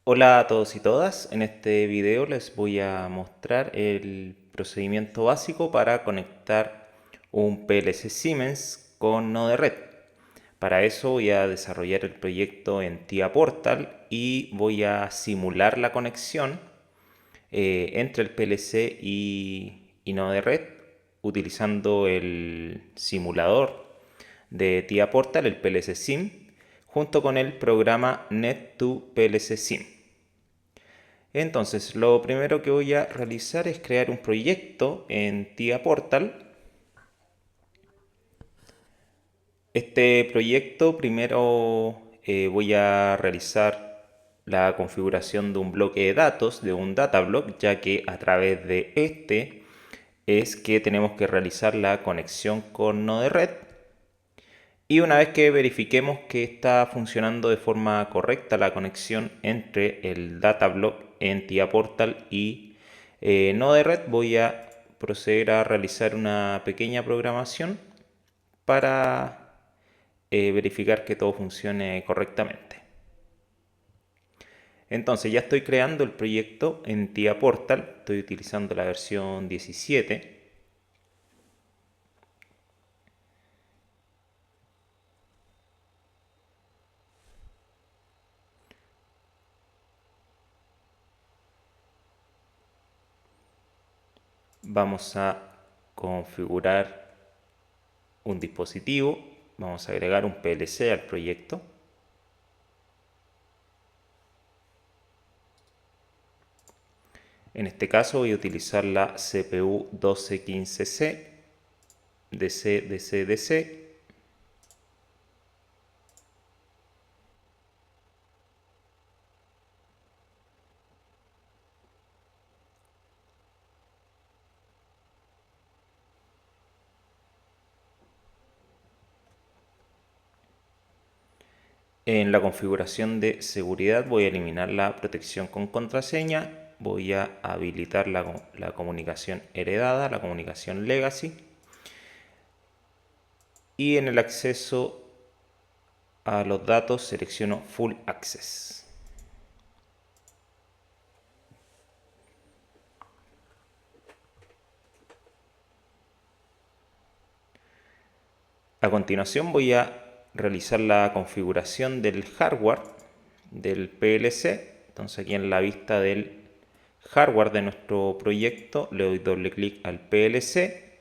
Hola a todos y todas, en este video les voy a mostrar el procedimiento básico para conectar un PLC Siemens con Node-RED. Para eso voy a desarrollar el proyecto en TIA Portal y voy a simular la conexión entre el PLC y Node-RED utilizando el simulador de TIA Portal, el PLC Sim, junto con el programa Net2PLC Sim. Entonces, lo primero que voy a realizar es crear un proyecto en TIA Portal. Este proyecto primero voy a realizar la configuración de un bloque de datos, de un data block, ya que a través de este es que tenemos que realizar la conexión con Node-RED. Y una vez que verifiquemos que está funcionando de forma correcta la conexión entre el data block en TIA Portal y Node-RED, voy a proceder a realizar una pequeña programación para verificar que todo funcione correctamente. Entonces ya estoy creando el proyecto en TIA Portal, estoy utilizando la versión 17. Vamos a configurar un dispositivo, vamos a agregar un PLC al proyecto. En este caso voy a utilizar la CPU 1215C DC. En la configuración de seguridad voy a eliminar la protección con contraseña, voy a habilitar la comunicación heredada, la comunicación legacy, y en el acceso a los datos selecciono Full Access. A continuación voy a realizar la configuración del hardware del PLC. Entonces aquí en la vista del hardware de nuestro proyecto le doy doble clic al PLC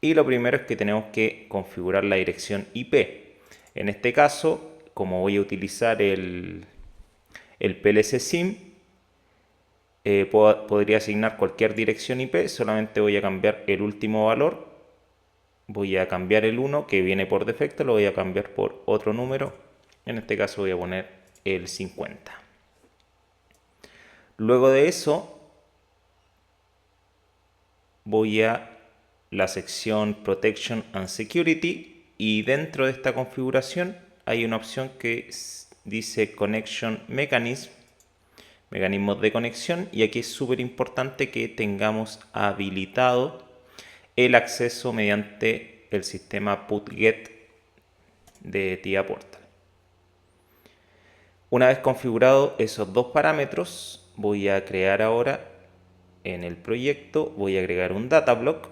y lo primero es que tenemos que configurar la dirección IP. En este caso, como voy a utilizar el PLC SIM, podría asignar cualquier dirección IP, solamente voy a cambiar el último valor. Voy a cambiar el 1 que viene por defecto, lo voy a cambiar por otro número. En este caso voy a poner el 50. Luego de eso voy a la sección Protection and Security y dentro de esta configuración hay una opción que dice Connection Mechanism, mecanismos de conexión, y aquí es súper importante que tengamos habilitado el acceso mediante el sistema PUTGET de TIA Portal. Una vez configurado esos dos parámetros, voy a crear ahora en el proyecto, voy a agregar un data block,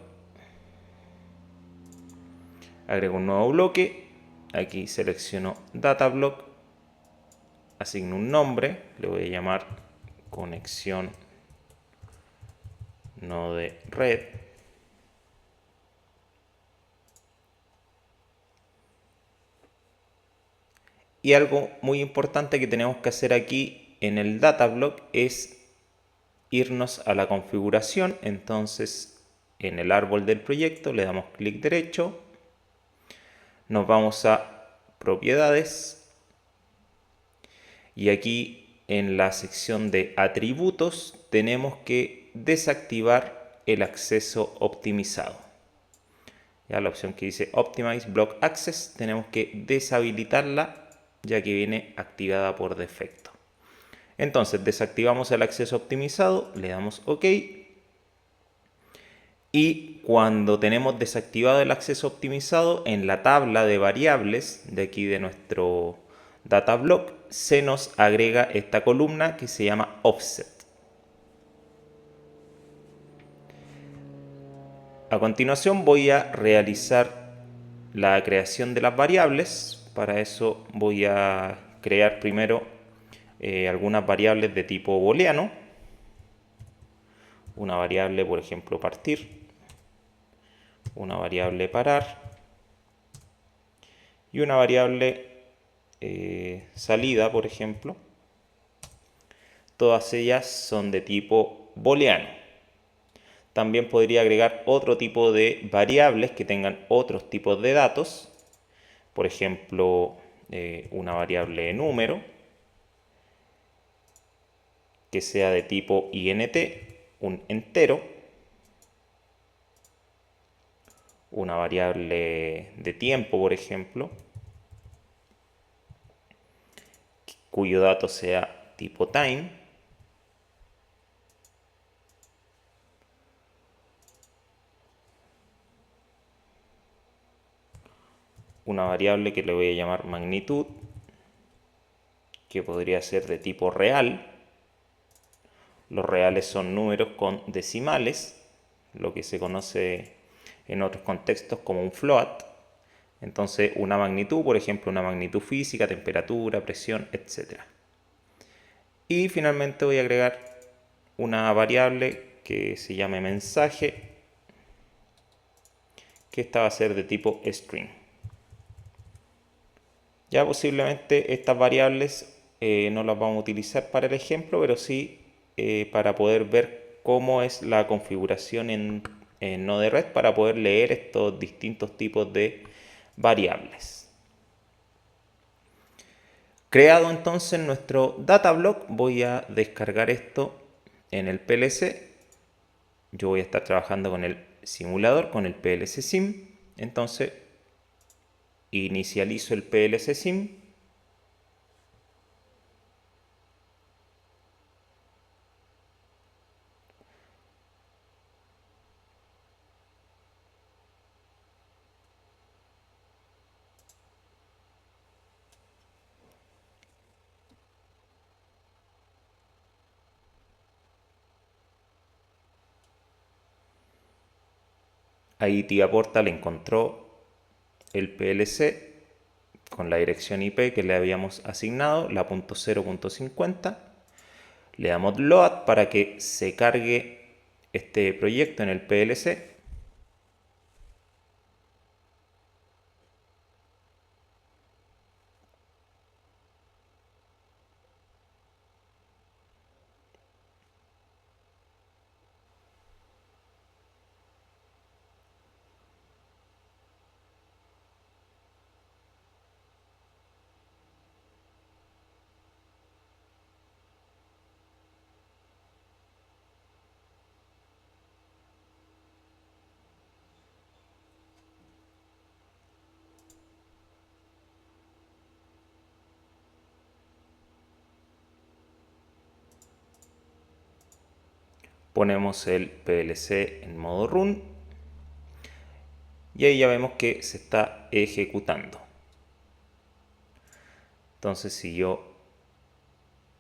agrego un nuevo bloque, aquí selecciono data block, asigno un nombre, le voy a llamar conexión Node-RED. Y algo muy importante que tenemos que hacer aquí en el data block es irnos a la configuración. Entonces en el árbol del proyecto le damos clic derecho, nos vamos a propiedades y aquí en la sección de atributos tenemos que desactivar el acceso optimizado. Ya la opción que dice Optimize Block Access tenemos que deshabilitarla ya que viene activada por defecto. Entonces desactivamos el acceso optimizado, le damos OK. Y cuando tenemos desactivado el acceso optimizado, en la tabla de variables de aquí de data block se nos agrega esta columna que se llama offset. A continuación voy a realizar la creación de las variables. Para eso voy a crear primero algunas variables de tipo booleano. Una variable, por ejemplo, partir, una variable parar y una variable salida, por ejemplo. Todas ellas son de tipo booleano. También podría agregar otro tipo de variables que tengan otros tipos de datos. Por ejemplo, una variable número que sea de tipo int, un entero. Una variable de tiempo, por ejemplo, cuyo dato sea tipo time. Una variable que le voy a llamar magnitud, que podría ser de tipo real. Los reales son números con decimales, lo que se conoce en otros contextos como un float. Entonces una magnitud, por ejemplo, una magnitud física, temperatura, presión, etc. Y finalmente voy a agregar una variable que se llame mensaje, que esta va a ser de tipo string. Ya posiblemente estas variables no las vamos a utilizar para el ejemplo, pero sí para poder ver cómo es la configuración en Node-RED para poder leer estos distintos tipos de variables. Creado entonces nuestro datablock, voy a descargar esto en el PLC. Yo voy a estar trabajando con el simulador, con el PLC Sim. Entonces inicializo el PLC Sim. Ahí Tía Portal encontró el PLC con la dirección IP que le habíamos asignado, la .0.50. Le damos load para que se cargue este proyecto en el PLC. Ponemos el PLC en modo run y ahí ya vemos que se está ejecutando. Entonces si yo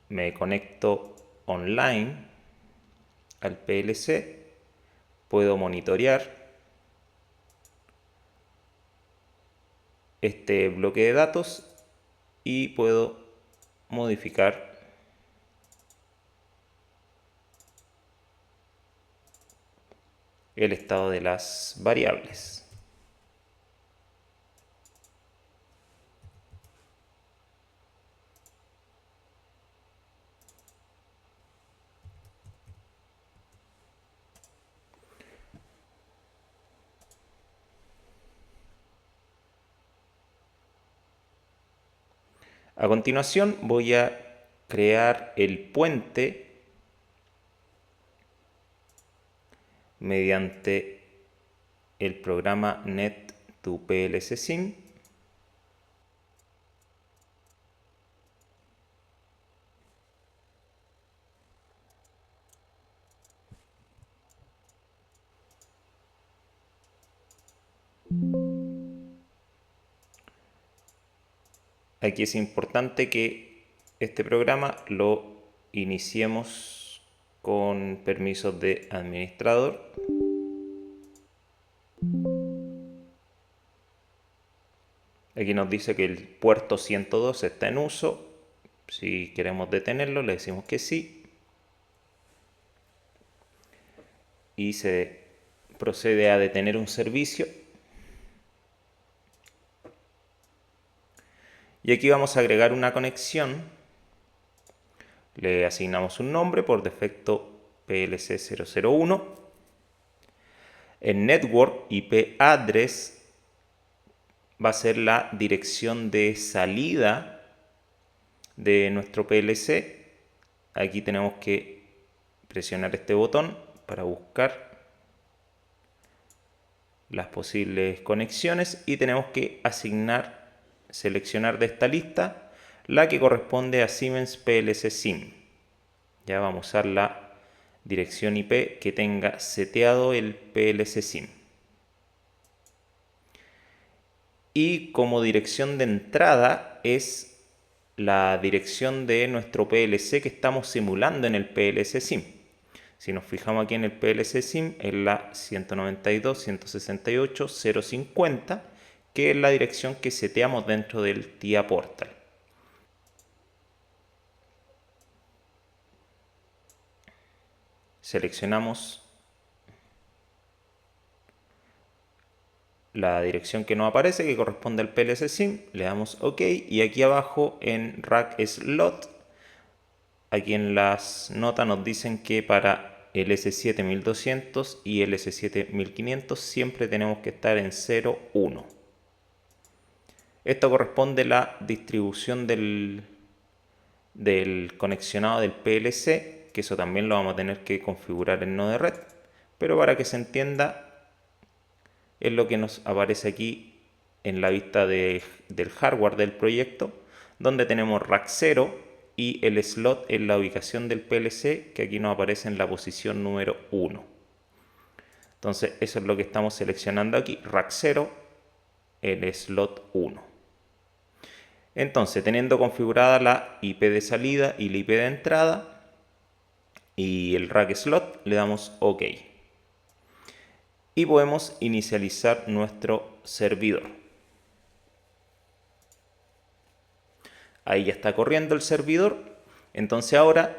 me conecto online al PLC, puedo monitorear este bloque de datos y puedo modificar el estado de las variables. A continuación voy a crear el puente mediante el programa Net to PLC Sim. aquí es importante que este programa lo iniciemos con permisos de administrador. Aquí nos dice que el puerto 102 está en uso. Si queremos detenerlo, le decimos que sí. Y se procede a detener un servicio. Y aquí vamos a agregar una conexión. Le asignamos un nombre, por defecto PLC001. El network IP address va a ser la dirección de salida de nuestro PLC. Aquí tenemos que presionar este botón para buscar las posibles conexiones y tenemos que seleccionar de esta lista la que corresponde a Siemens PLC SIM. Ya vamos a usar la dirección IP que tenga seteado el PLC SIM. Y como dirección de entrada es la dirección de nuestro PLC que estamos simulando en el PLC SIM. Si nos fijamos aquí en el PLC SIM, es la 192.168.050, que es la dirección que seteamos dentro del TIA Portal. Seleccionamos la dirección que nos aparece, que corresponde al PLC SIM, le damos OK, y aquí abajo en Rack Slot, aquí en las notas nos dicen que para el S7-1200 y el S7-1500 siempre tenemos que estar en 0,1. Esto corresponde a la distribución del conexionado del PLC, que eso también lo vamos a tener que configurar en Node-RED, pero para que se entienda es lo que nos aparece aquí en la vista del hardware del proyecto, donde tenemos rack 0 y el slot en la ubicación del PLC, que aquí nos aparece en la posición número 1. Entonces eso es lo que estamos seleccionando aquí, rack 0, el slot 1. Entonces, teniendo configurada la IP de salida y la IP de entrada y el rack slot, le damos OK. Y podemos inicializar nuestro servidor. Ahí ya está corriendo el servidor. Entonces ahora,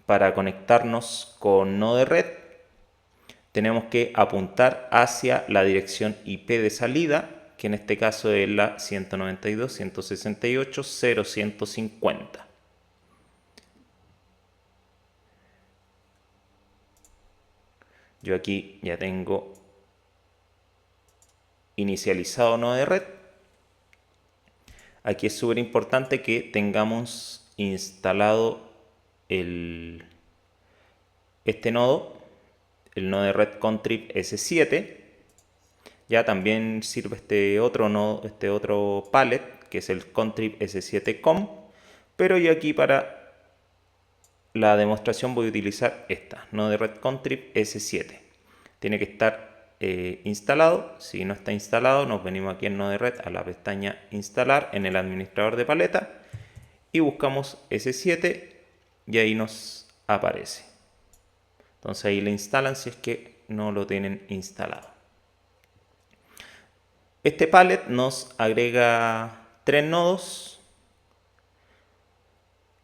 para conectarnos con Node-RED, tenemos que apuntar hacia la dirección IP de salida, que en este caso es la 192.168.0.150. Yo aquí ya tengo inicializado Node-RED. Aquí es súper importante que tengamos instalado este nodo, el Node-RED Contrib S7. Ya también sirve este otro nodo, este otro pallet, que es el Contrib S7Com, pero yo aquí para la demostración voy a utilizar esta, Node-RED Contrib S7. Tiene que estar instalado. Si no está instalado, nos venimos aquí en Node-RED a la pestaña Instalar en el administrador de paleta y buscamos S7 y ahí nos aparece. Entonces ahí le instalan si es que no lo tienen instalado. Este pallet nos agrega 3 nodos: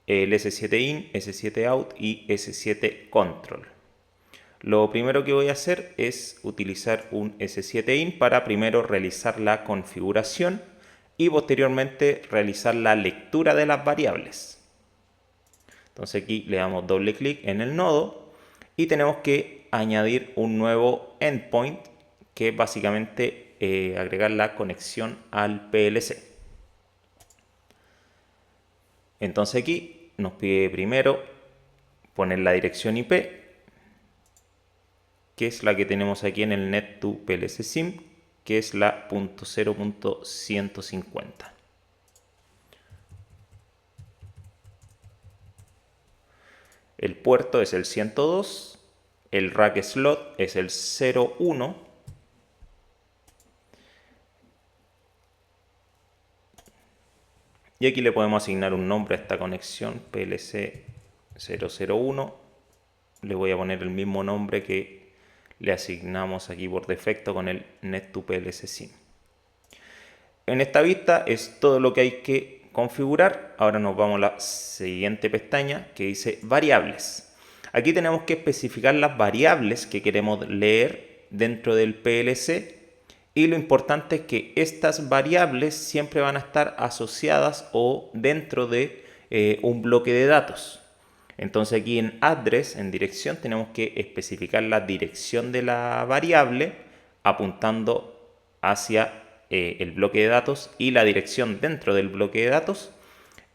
el S7in, S7out y S7control. Lo primero que voy a hacer es utilizar un S7in para primero realizar la configuración y posteriormente realizar la lectura de las variables. Entonces aquí le damos doble clic en el nodo y tenemos que añadir un nuevo endpoint, que es básicamente agregar la conexión al PLC. Entonces aquí nos pide primero poner la dirección IP, que es la que tenemos aquí en el Net2 PLC SIM, que es la .0.150. El puerto es el 102, el rack slot es el 01, Y aquí le podemos asignar un nombre a esta conexión, PLC 001. Le voy a poner el mismo nombre que le asignamos aquí por defecto con el Net2PLC-SIM. En esta vista es todo lo que hay que configurar. Ahora nos vamos a la siguiente pestaña que dice variables. Aquí tenemos que especificar las variables que queremos leer dentro del PLC. Y lo importante es que estas variables siempre van a estar asociadas o dentro de un bloque de datos. Entonces aquí en address, en dirección, tenemos que especificar la dirección de la variable apuntando hacia el bloque de datos y la dirección dentro del bloque de datos.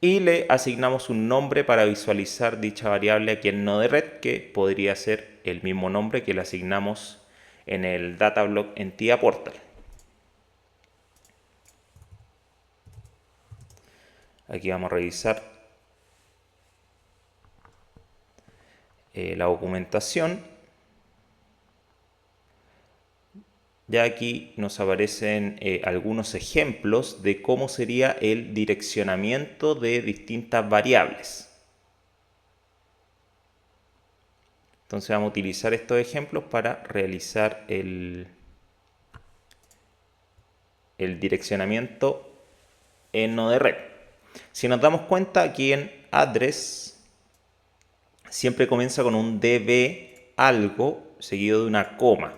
Y le asignamos un nombre para visualizar dicha variable aquí en Node-RED, que podría ser el mismo nombre que le asignamos en el Datablock en TIA Portal. Aquí vamos a revisar la documentación. Ya aquí nos aparecen algunos ejemplos de cómo sería el direccionamiento de distintas variables. Entonces vamos a utilizar estos ejemplos para realizar el direccionamiento en Node-RED. Si nos damos cuenta, aquí en address siempre comienza con un db algo seguido de una coma.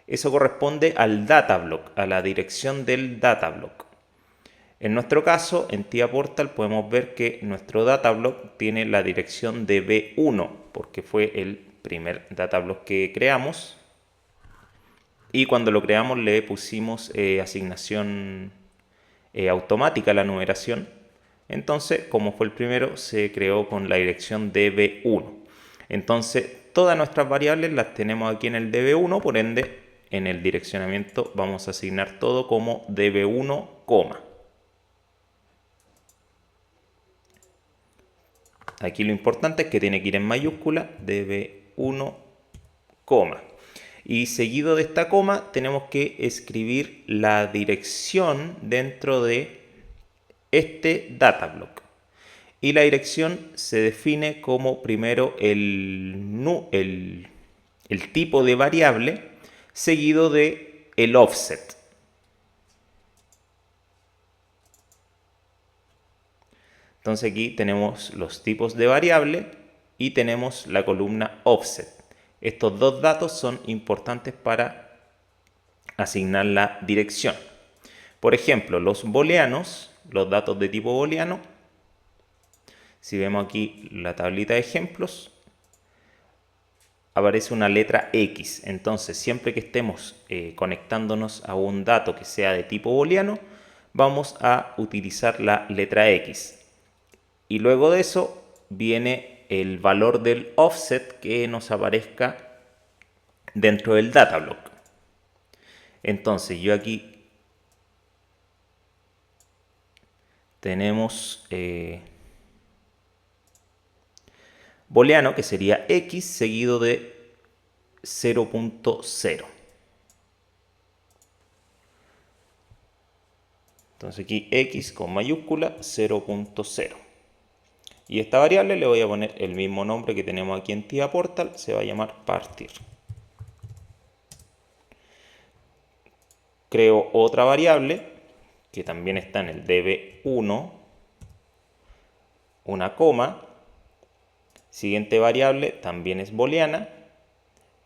Eso corresponde al datablock, a la dirección del datablock. En nuestro caso, en TIA Portal podemos ver que nuestro datablock tiene la dirección de B1, porque fue el primer datablock que creamos. Y cuando lo creamos le pusimos asignación automática a la numeración. Entonces, como fue el primero, se creó con la dirección db1. Entonces, todas nuestras variables las tenemos aquí en el db1, por ende, en el direccionamiento vamos a asignar todo como db1, Aquí lo importante es que tiene que ir en mayúscula, db1, Y seguido de esta coma tenemos que escribir la dirección dentro de este datablock. Y la dirección se define como primero el tipo de variable seguido de el offset. Entonces aquí tenemos los tipos de variable y tenemos la columna offset. Estos dos datos son importantes para asignar la dirección. Por ejemplo, los booleanos, los datos de tipo booleano, si vemos aquí la tablita de ejemplos, aparece una letra X. Entonces, siempre que estemos conectándonos a un dato que sea de tipo booleano, vamos a utilizar la letra X. Y luego de eso viene el valor del offset que nos aparezca dentro del datablock. Entonces, yo aquí tenemos booleano, que sería X seguido de 0.0. Entonces aquí X con mayúscula 0.0. Y esta variable le voy a poner el mismo nombre que tenemos aquí en TIA Portal, se va a llamar partir. Creo otra variable que también está en el db1, una coma. Siguiente variable también es booleana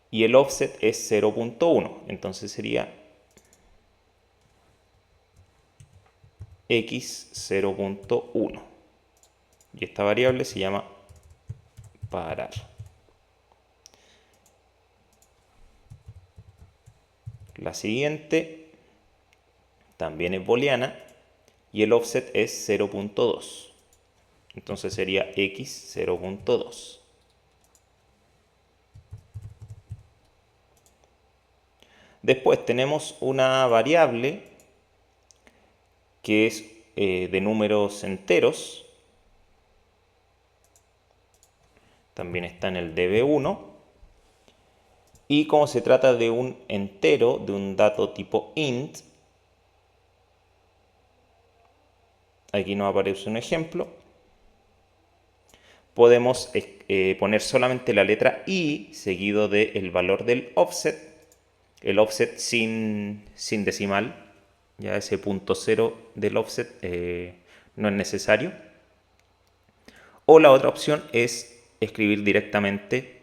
y el offset es 0.1. Entonces sería x 0.1. Y esta variable se llama parar. La siguiente también es booleana y el offset es 0.2. Entonces sería x 0.2. Después tenemos una variable que es de números enteros. También está en el db1. Y como se trata de un entero, de un dato tipo int, aquí nos aparece un ejemplo. Podemos poner solamente la letra I seguido del valor del offset, el offset sin decimal, ya ese punto cero del offset no es necesario. O la otra opción es escribir directamente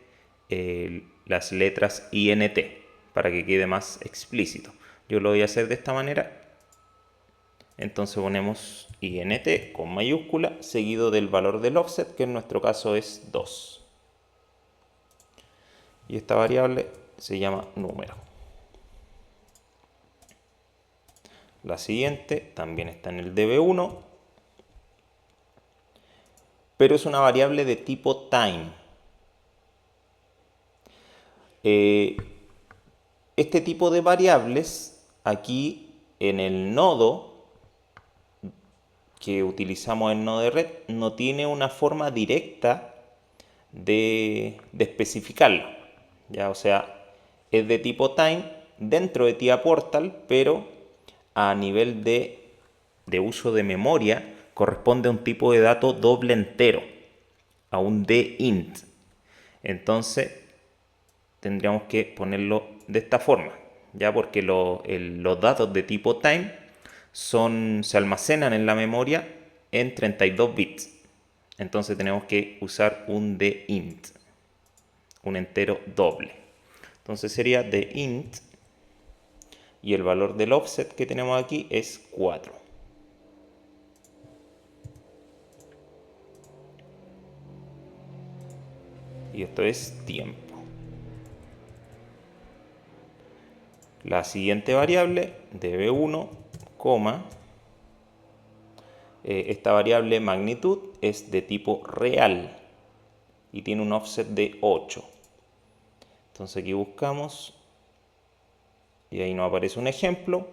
las letras INT para que quede más explícito. Yo lo voy a hacer de esta manera. Entonces ponemos INT con mayúscula seguido del valor del offset, que en nuestro caso es 2. Y esta variable se llama número. La siguiente también está en el db1, pero es una variable de tipo time. Este tipo de variables aquí en el nodo que utilizamos en Node-RED no tiene una forma directa de especificarlo, ¿ya? O sea, es de tipo time dentro de TIA Portal, pero a nivel de uso de memoria corresponde a un tipo de dato doble entero, a un dint. Entonces tendríamos que ponerlo de esta forma, ya, porque los datos de tipo time se almacenan en la memoria en 32 bits. Entonces tenemos que usar un dint, un entero doble. Entonces sería dint y el valor del offset que tenemos aquí es 4. Y esto es tiempo. La siguiente variable, db1, esta variable magnitud es de tipo real y tiene un offset de 8. Entonces aquí buscamos y ahí nos aparece un ejemplo.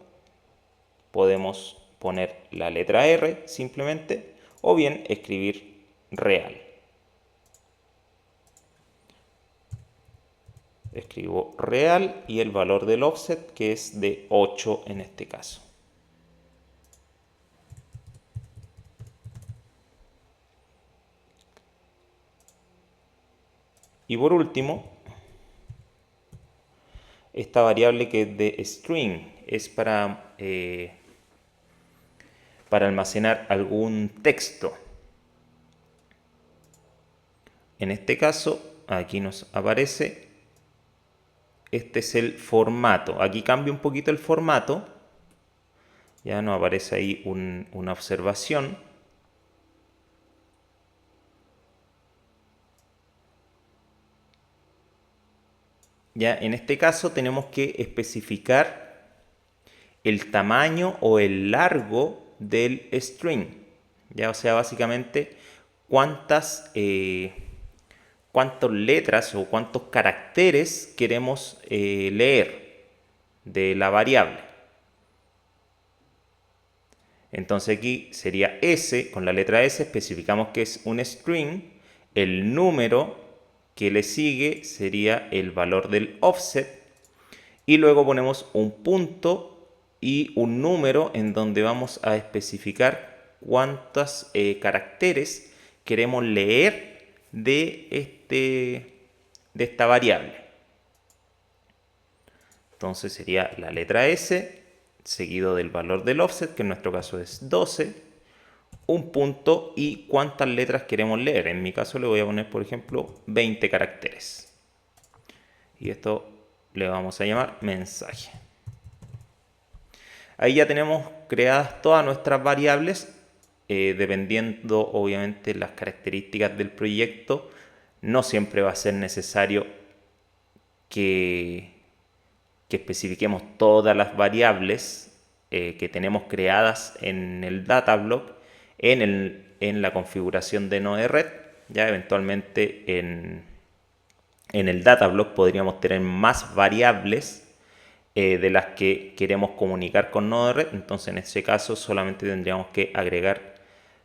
Podemos poner la letra R simplemente o bien escribir real. Escribo real y el valor del offset, que es de 8 en este caso. Y por último, esta variable que es de string es para almacenar algún texto. En este caso, aquí nos aparece, este es el formato. Aquí cambia un poquito el formato. Ya nos aparece ahí una observación. Ya en este caso tenemos que especificar el tamaño o el largo del string. Ya, o sea, básicamente cuántas letras o cuántos caracteres queremos leer de la variable. Entonces aquí sería S, con la letra S especificamos que es un string, el número que le sigue sería el valor del offset y luego ponemos un punto y un número en donde vamos a especificar cuántos caracteres queremos leer de esta variable. Entonces sería la letra S seguido del valor del offset, que en nuestro caso es 12, un punto y cuántas letras queremos leer. En mi caso le voy a poner, por ejemplo, 20 caracteres. Y esto le vamos a llamar mensaje. Ahí ya tenemos creadas todas nuestras variables, dependiendo obviamente las características del proyecto. No siempre va a ser necesario que especifiquemos todas las variables que tenemos creadas en el datablock en la configuración de Node-RED. Ya eventualmente en el datablock podríamos tener más variables de las que queremos comunicar con Node-RED. Entonces en ese caso solamente tendríamos que agregar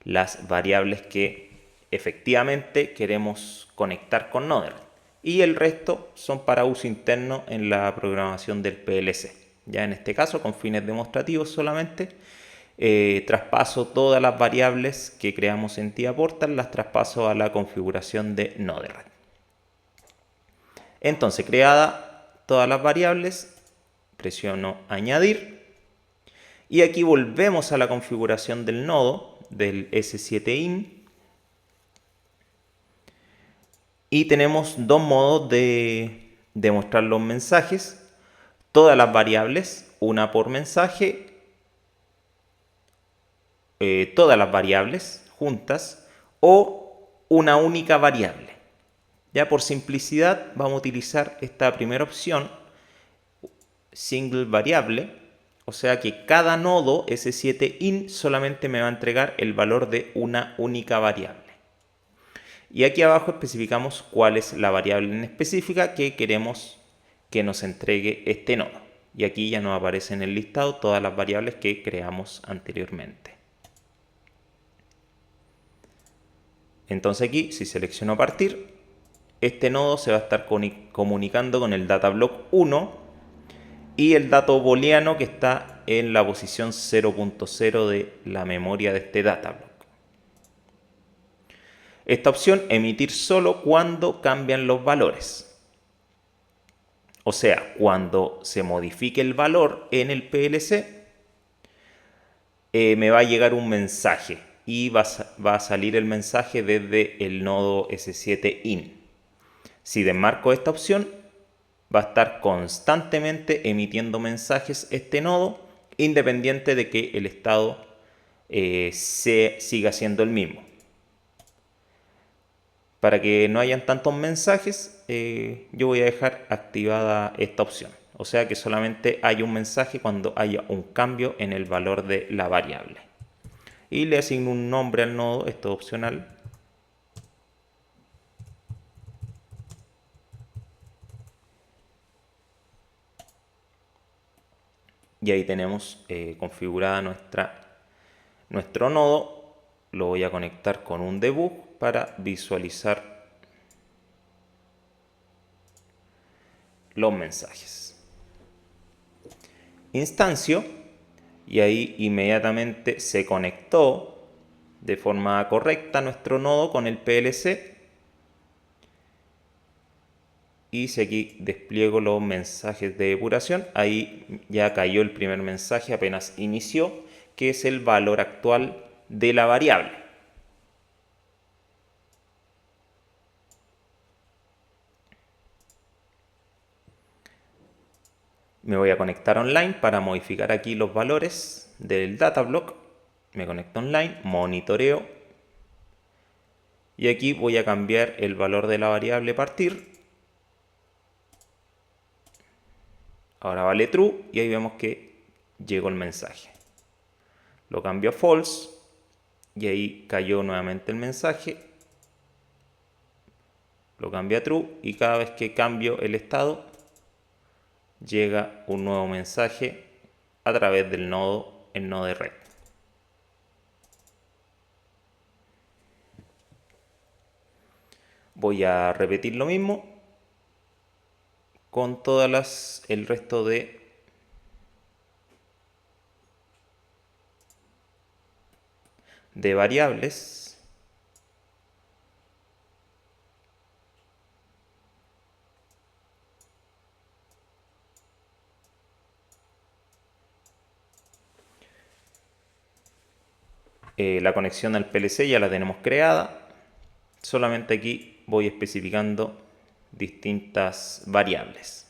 las variables que efectivamente queremos conectar con Node-RED. Y el resto son para uso interno en la programación del PLC. Ya en este caso, con fines demostrativos solamente, traspaso todas las variables que creamos en TIA Portal, las traspaso a la configuración de Node-RED. Entonces, creada todas las variables, presiono añadir y aquí volvemos a la configuración del nodo del S7in y tenemos dos modos de mostrar los mensajes: todas las variables, una por mensaje, todas las variables juntas, o una única variable. Ya por simplicidad vamos a utilizar esta primera opción, single variable, o sea que cada nodo S7in solamente me va a entregar el valor de una única variable. Y aquí abajo especificamos cuál es la variable en específica que queremos que nos entregue este nodo. Y aquí ya nos aparece en el listado todas las variables que creamos anteriormente. Entonces aquí, si selecciono partir, este nodo se va a estar comunicando con el datablock 1 y el dato booleano que está en la posición 0.0 de la memoria de este datablock. Esta opción, emitir solo cuando cambian los valores. O sea, cuando se modifique el valor en el PLC, me va a llegar un mensaje y va a salir el mensaje desde el nodo S7in. Si desmarco esta opción, va a estar constantemente emitiendo mensajes este nodo, independiente de que el estado siga siendo el mismo. Para que no hayan tantos mensajes, yo voy a dejar activada esta opción. O sea que solamente hay un mensaje cuando haya un cambio en el valor de la variable. Y le asigno un nombre al nodo, esto es opcional. Y ahí tenemos configurada nuestro nodo. Lo voy a conectar con un debug para visualizar los mensajes. Instancio, y ahí inmediatamente se conectó de forma correcta nuestro nodo con el PLC. Y si aquí despliego los mensajes de depuración, ahí ya cayó el primer mensaje apenas inició, que es el valor actual de la variable. Me voy a conectar online para modificar aquí los valores del datablock. Me conecto online, monitoreo. Y aquí voy a cambiar el valor de la variable partir. Ahora vale true y ahí vemos que llegó el mensaje. Lo cambio a false y ahí cayó nuevamente el mensaje. Lo cambio a true y cada vez que cambio el estado llega un nuevo mensaje a través del nodo en Node-RED. Voy a repetir lo mismo con todas el resto de variables. La conexión al PLC ya la tenemos creada. Solamente aquí voy especificando distintas variables.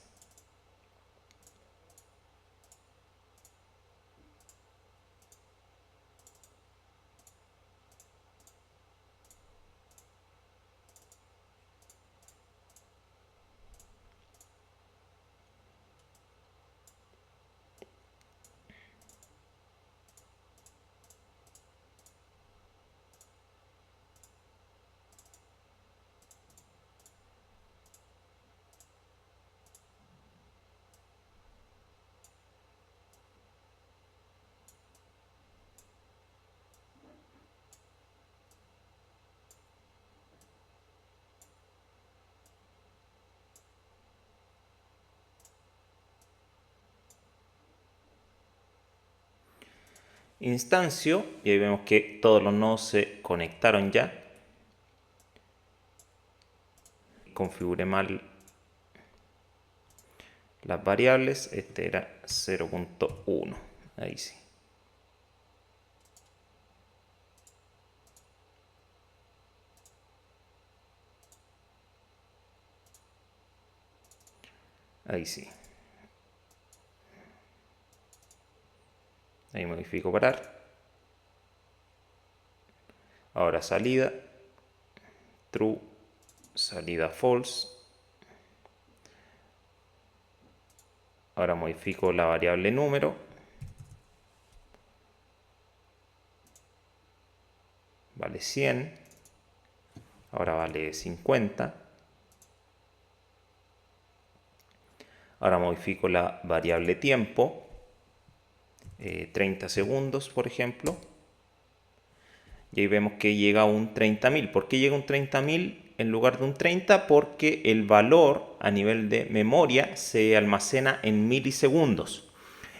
instancio y ahí vemos que todos los nodos se conectaron ya. Configuré mal las variables, este era 0.1, ahí sí. Ahí sí. Ahí modifico parar. Ahora salida, true, salida false. Ahora modifico la variable número. Vale 100. Ahora vale 50. Ahora modifico la variable tiempo. 30 segundos, por ejemplo. Y ahí vemos que llega a un 30.000. ¿Por qué llega a un 30.000 en lugar de un 30? Porque el valor a nivel de memoria se almacena en milisegundos.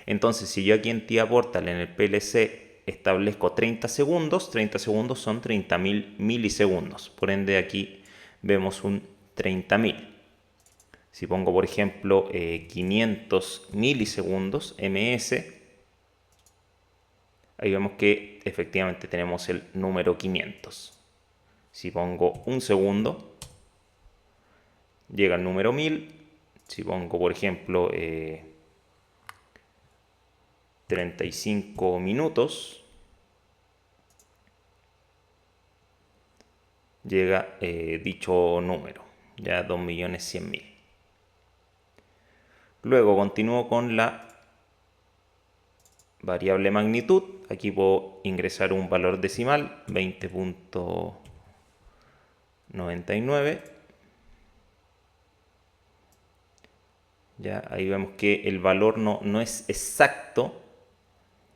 Entonces, si yo aquí en TIA Portal, en el PLC, establezco 30 segundos son 30.000 milisegundos. Por ende, aquí vemos un 30.000. Si pongo, por ejemplo, 500 milisegundos, ms, ahí vemos que efectivamente tenemos el número 500. Si pongo un segundo, llega el número 1000. Si pongo, por ejemplo, 35 minutos, llega dicho número, ya 2.100.000. Luego continúo con la variable magnitud. Aquí puedo ingresar un valor decimal, 20.99. Ya ahí vemos que el valor no es exacto,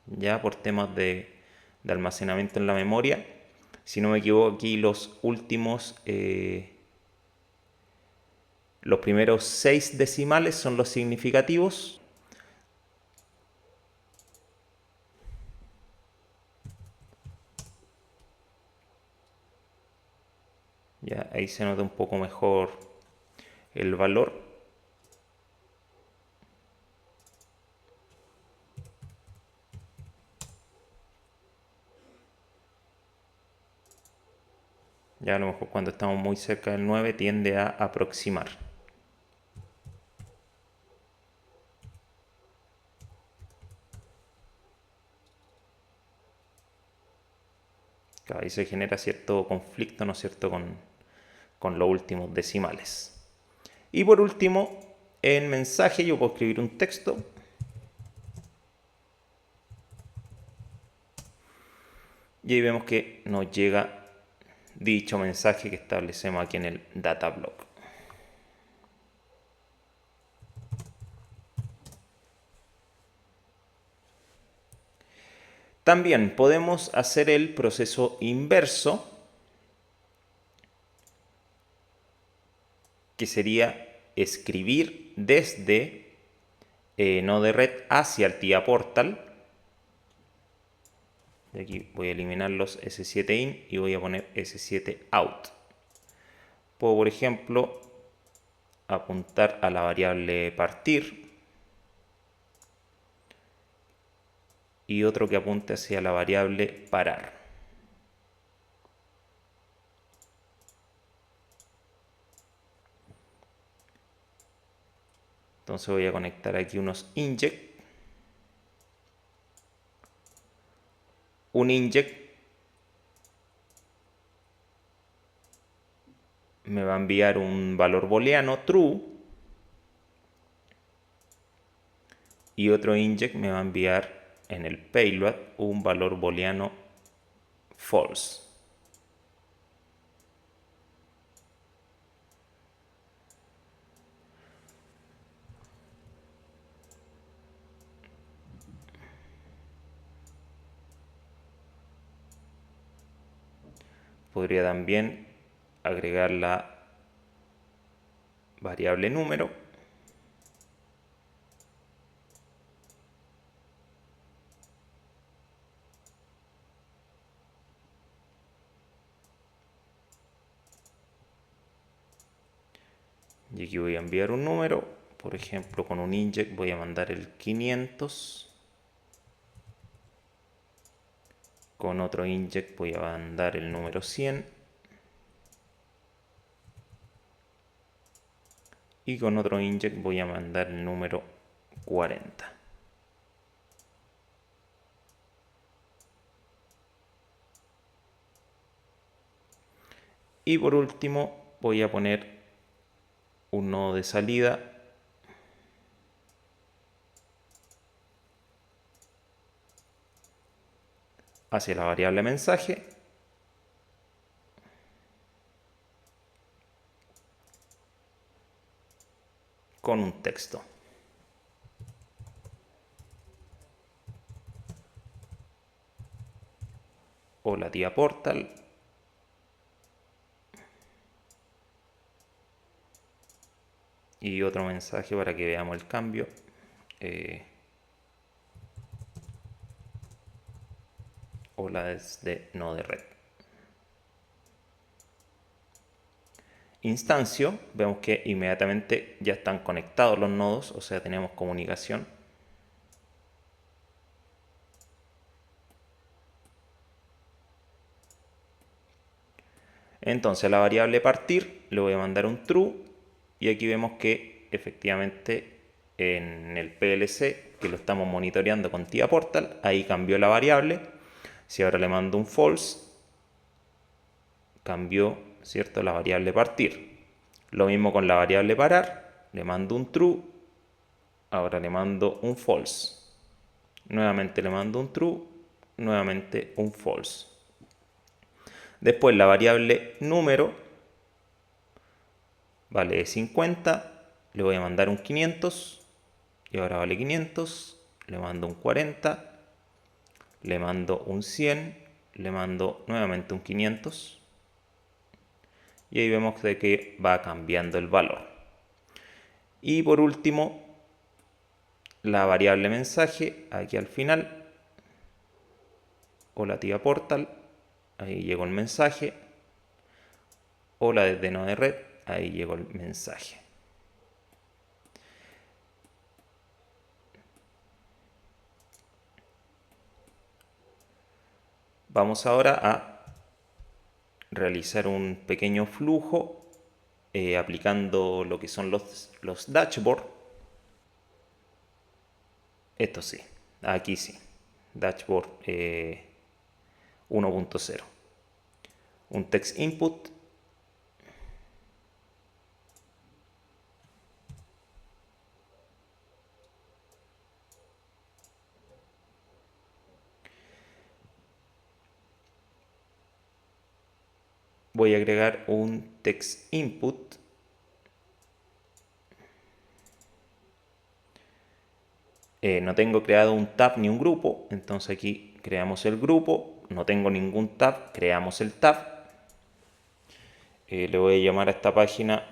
ya por temas de almacenamiento en la memoria. Si no me equivoco, aquí los primeros 6 decimales son los significativos. Ya ahí se nota un poco mejor el valor. Ya a lo mejor cuando estamos muy cerca del 9 tiende a aproximar. Ahí se genera cierto conflicto, ¿no es cierto?, con los últimos decimales. Y por último, en mensaje yo puedo escribir un texto. Y ahí vemos que nos llega dicho mensaje que establecemos aquí en el data block. También podemos hacer el proceso inverso, que sería escribir desde Node Red hacia el TIA Portal. De aquí voy a eliminar los S7 in y voy a poner S7 out. Puedo, por ejemplo, apuntar a la variable partir y otro que apunte hacia la variable parar. Entonces voy a conectar aquí unos inject. Un inject me va a enviar un valor booleano true y otro inject me va a enviar en el payload un valor booleano false. Podría también agregar la variable número Y aquí voy a enviar un número, por ejemplo con un inject voy a mandar el 500, con otro inject voy a mandar el número 100 y con otro inject voy a mandar el número 40. Y por último voy a poner un nodo de salida hacia la variable mensaje con un texto. Hola tía Portal. Y otro mensaje para que veamos el cambio. Hola desde Node-RED. Instancio, vemos que inmediatamente ya están conectados los nodos, o sea, tenemos comunicación. Entonces a la variable partir le voy a mandar un true y aquí vemos que efectivamente en el PLC que lo estamos monitoreando con tía Portal, ahí cambió la variable. Si ahora le mando un false, cambió, ¿cierto?, la variable partir. Lo mismo con la variable parar, le mando un true, ahora le mando un false. Nuevamente le mando un true, nuevamente un false. Después la variable número vale 50, le voy a mandar un 500 y ahora vale 500, le mando un 40, le mando un 100, le mando nuevamente un 500 y ahí vemos de que va cambiando el valor. Y por último, la variable mensaje aquí al final, hola tía Portal, ahí llegó el mensaje, hola desde Node-RED, ahí llegó el mensaje. Vamos ahora a realizar un pequeño flujo aplicando lo que son los dashboard. Esto sí, aquí sí, dashboard 1.0. Un text input. Voy a agregar un text input. No tengo creado un tab ni un grupo, entonces aquí creamos el grupo. No tengo ningún tab, creamos el tab. Le voy a llamar a esta página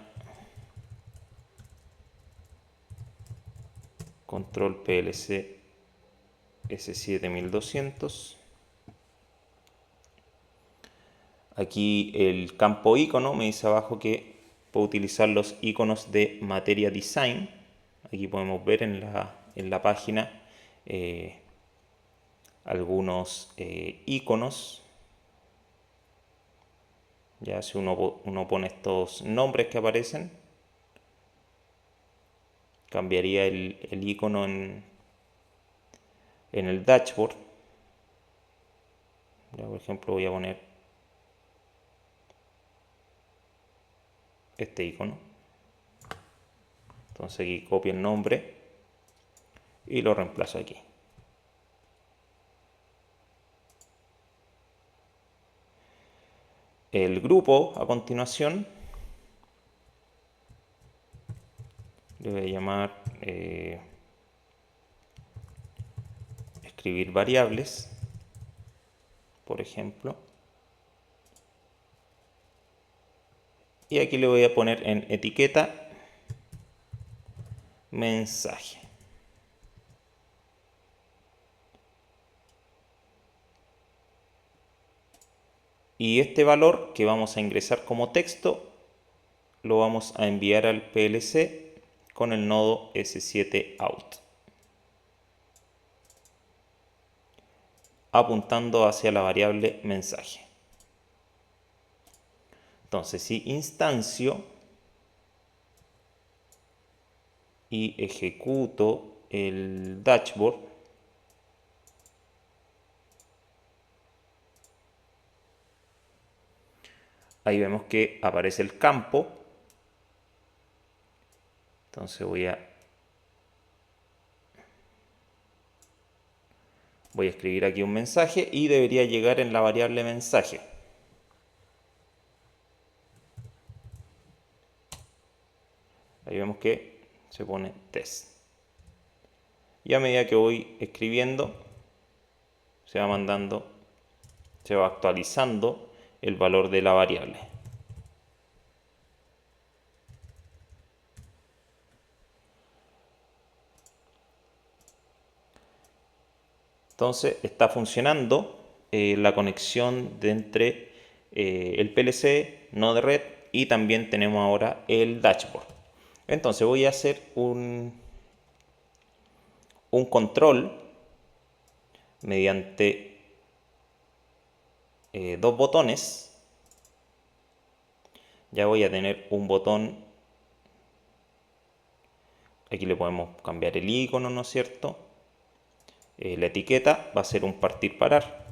control PLC S7200. Aquí el campo icono me dice abajo que puedo utilizar los iconos de materia design. Aquí podemos ver en la página algunos iconos. Ya si uno pone estos nombres que aparecen, cambiaría el icono en el dashboard. Ya, por ejemplo, voy a poner este icono. Entonces aquí copio el nombre y lo reemplazo aquí. El grupo a continuación le voy a llamar escribir variables, por ejemplo. Y aquí le voy a poner en etiqueta mensaje. Y este valor que vamos a ingresar como texto lo vamos a enviar al PLC con el nodo S7out, apuntando hacia la variable mensaje. Entonces, si instancio y ejecuto el dashboard, ahí vemos que aparece el campo. Entonces voy a escribir aquí un mensaje y debería llegar en la variable mensaje. Ahí vemos que se pone test. Y a medida que voy escribiendo, se va mandando, se va actualizando el valor de la variable. Entonces está funcionando la conexión de entre el PLC, Node-RED, y también tenemos ahora el dashboard. Entonces voy a hacer un control mediante dos botones. Ya voy a tener un botón, aquí le podemos cambiar el icono, ¿no es cierto? La etiqueta va a ser un partir parar.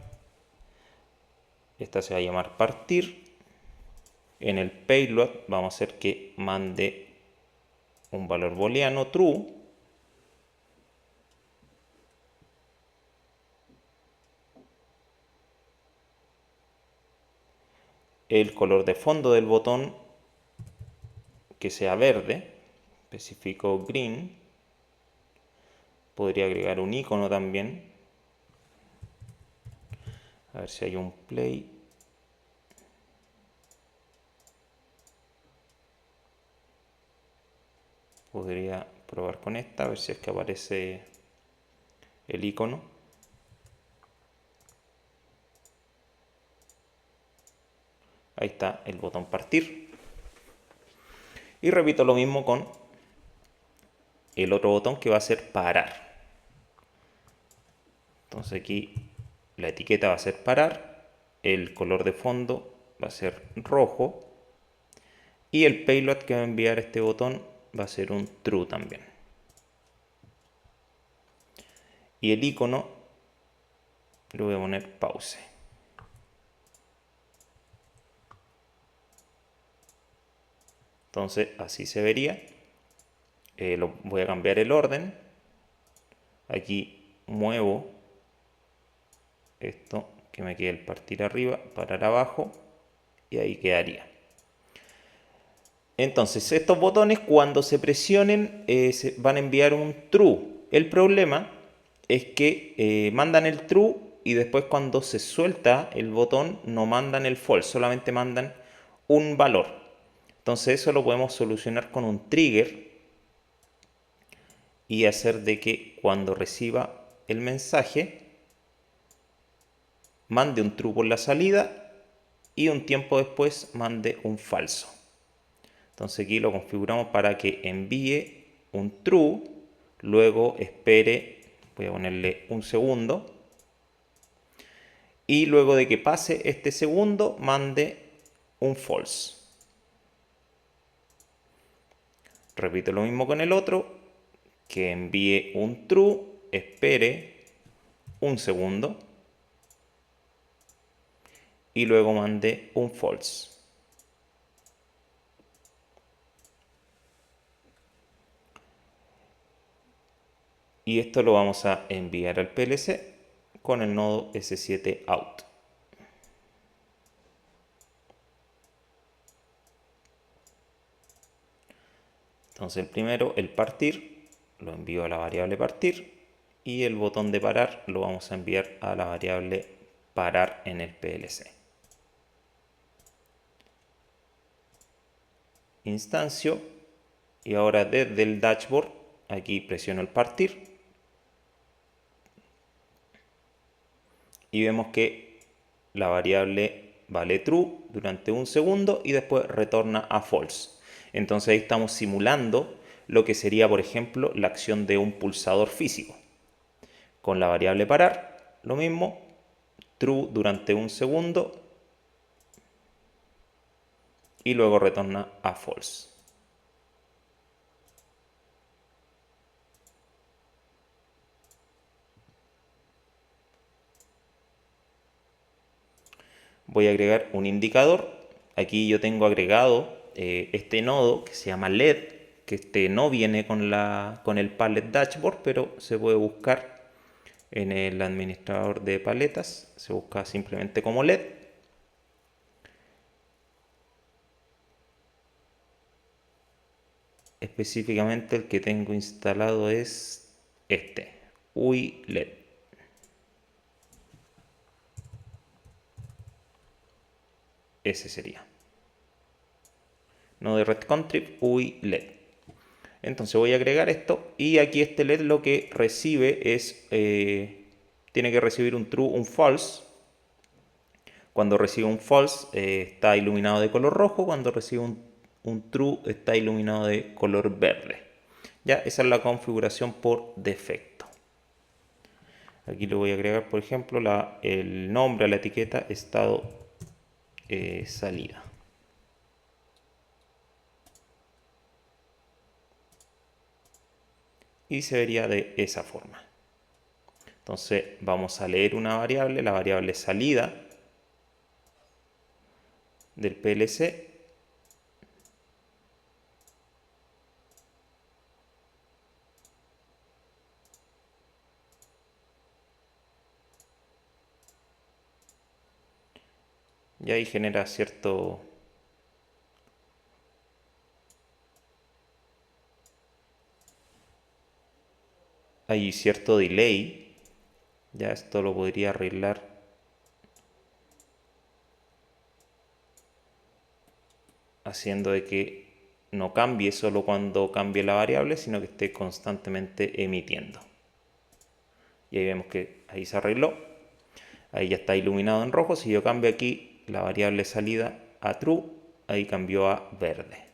Esta se va a llamar partir. En el payload vamos a hacer que mande un valor booleano true. El color de fondo del botón que sea verde, especifico green. Podría agregar un icono también. A ver si hay un play. Podría probar con esta, a ver si es que aparece el icono. Ahí está el botón partir. Y repito lo mismo con el otro botón que va a ser parar. Entonces aquí la etiqueta va a ser parar, el color de fondo va a ser rojo y el payload que va a enviar este botón va a ser un true también. Y el icono le voy a poner pause. Entonces así se vería. Voy a cambiar el orden. Aquí muevo esto, que me quede el partir arriba, parar abajo, y ahí quedaría. Entonces estos botones, cuando se presionen, se van a enviar un true. El problema es que mandan el true y después cuando se suelta el botón no mandan el false, solamente mandan un valor. Entonces eso lo podemos solucionar con un trigger y hacer de que cuando reciba el mensaje mande un true por la salida y un tiempo después mande un falso. Entonces aquí lo configuramos para que envíe un true, luego espere, voy a ponerle un segundo, y luego de que pase este segundo mande un false. Repito lo mismo con el otro, que envíe un true, espere un segundo y luego mande un false. Y esto lo vamos a enviar al PLC con el nodo S7out. Entonces el primero, el partir, lo envío a la variable partir y el botón de parar lo vamos a enviar a la variable parar en el PLC. Instancio y ahora desde el dashboard aquí presiono el partir y vemos que la variable vale true durante un segundo y después retorna a false. Entonces ahí estamos simulando lo que sería, por ejemplo, la acción de un pulsador físico. Con la variable parar, lo mismo, true durante un segundo y luego retorna a false. Voy a agregar un indicador. Aquí yo tengo agregado este nodo que se llama LED, que este no viene con el palette dashboard, pero se puede buscar en el administrador de paletas. Se busca simplemente como LED. Específicamente el que tengo instalado es este, UI LED. Ese sería. No de Red Contrib, UI LED. Entonces voy a agregar esto y aquí este LED lo que recibe es, tiene que recibir un true, un false. Cuando recibe un false está iluminado de color rojo, cuando recibe un true está iluminado de color verde. Ya, esa es la configuración por defecto. Aquí le voy a agregar, por ejemplo, el nombre a la etiqueta estado salida. Y se vería de esa forma. Entonces vamos a leer una variable, la variable salida del PLC. Y ahí genera cierto delay. Ya esto lo podría arreglar haciendo de que no cambie solo cuando cambie la variable, sino que esté constantemente emitiendo. Y ahí vemos que ahí se arregló. Ahí ya está iluminado en rojo. Si yo cambio aquí la variable salida a true, ahí cambió a verde.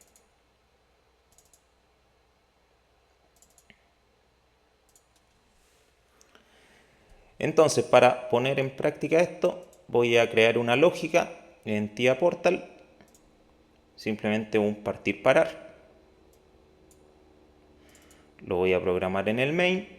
Entonces, para poner en práctica esto, voy a crear una lógica en TIA Portal. Simplemente un partir parar. Lo voy a programar en el main.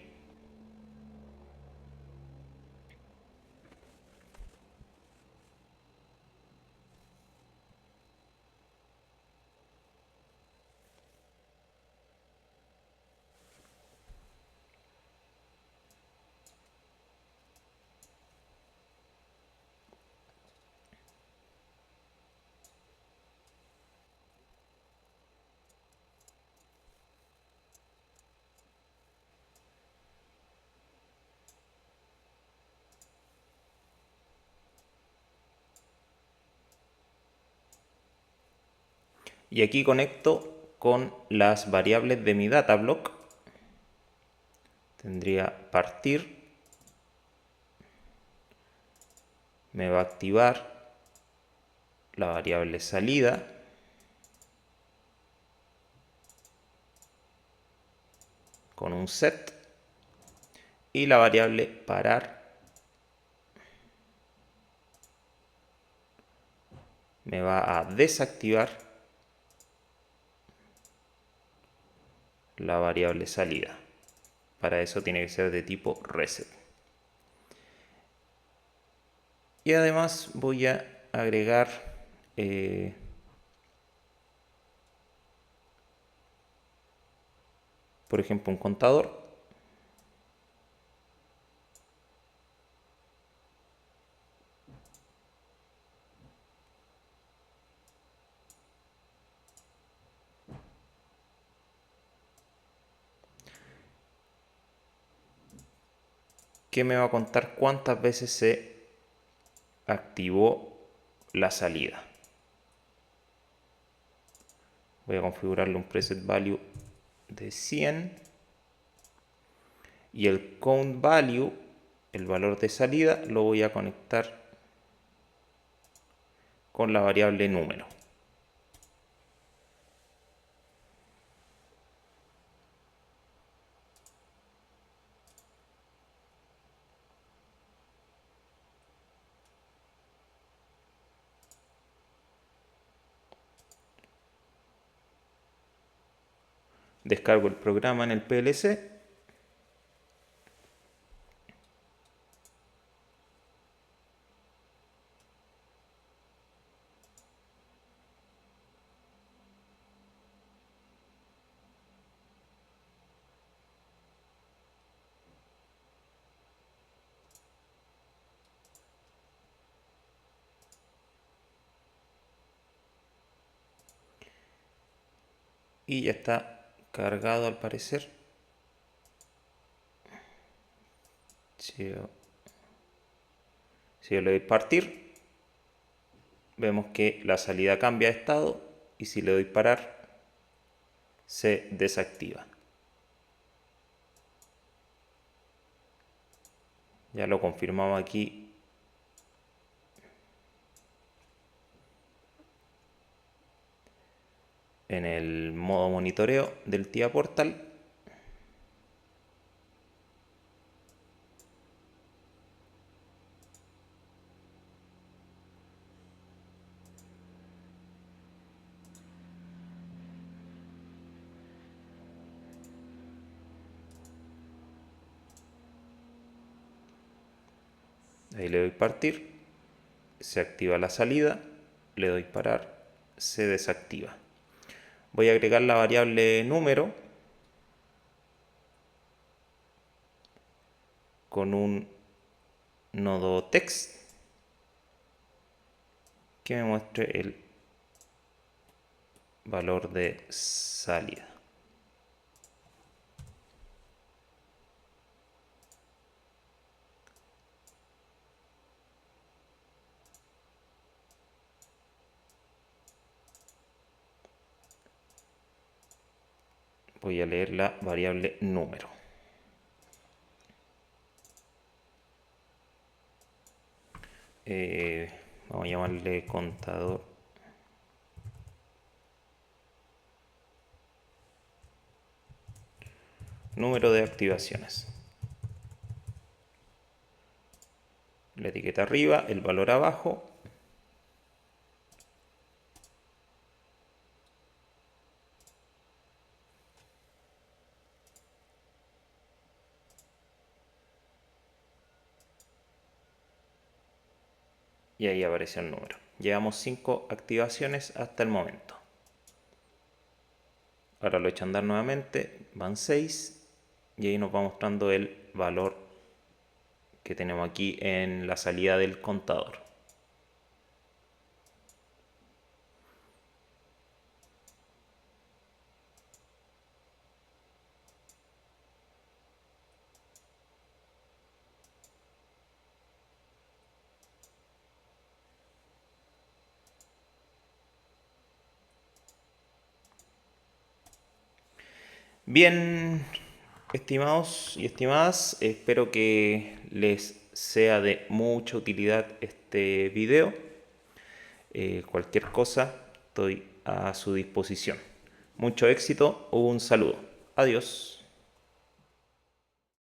Y aquí conecto con las variables de mi datablock. Tendría partir. Me va a activar la variable salida. Con un set. Y la variable parar me va a desactivar la variable salida. Para eso tiene que ser de tipo reset. Y además voy a agregar por ejemplo un contador. Que me va a contar cuántas veces se activó la salida. Voy a configurarle un preset value de 100 y el count value, el valor de salida, lo voy a conectar con la variable número. Descargo el programa en el PLC. Y ya está cargado al parecer. Si yo le doy partir, vemos que la salida cambia de estado y si le doy parar, se desactiva. Ya lo confirmamos aquí en el modo monitoreo del TIA Portal. Ahí le doy partir, se activa la salida, le doy parar, se desactiva. Voy a agregar la variable número con un nodo text que me muestre el valor de salida. Voy a leer la variable número. Vamos a llamarle contador. Número de activaciones. La etiqueta arriba, el valor abajo. Y ahí apareció el número. Llevamos 5 activaciones hasta el momento. Ahora lo he hecho andar nuevamente, van 6 y ahí nos va mostrando el valor que tenemos aquí en la salida del contador. Bien, estimados y estimadas, espero que les sea de mucha utilidad este video. Cualquier cosa, estoy a su disposición. Mucho éxito, un saludo. Adiós.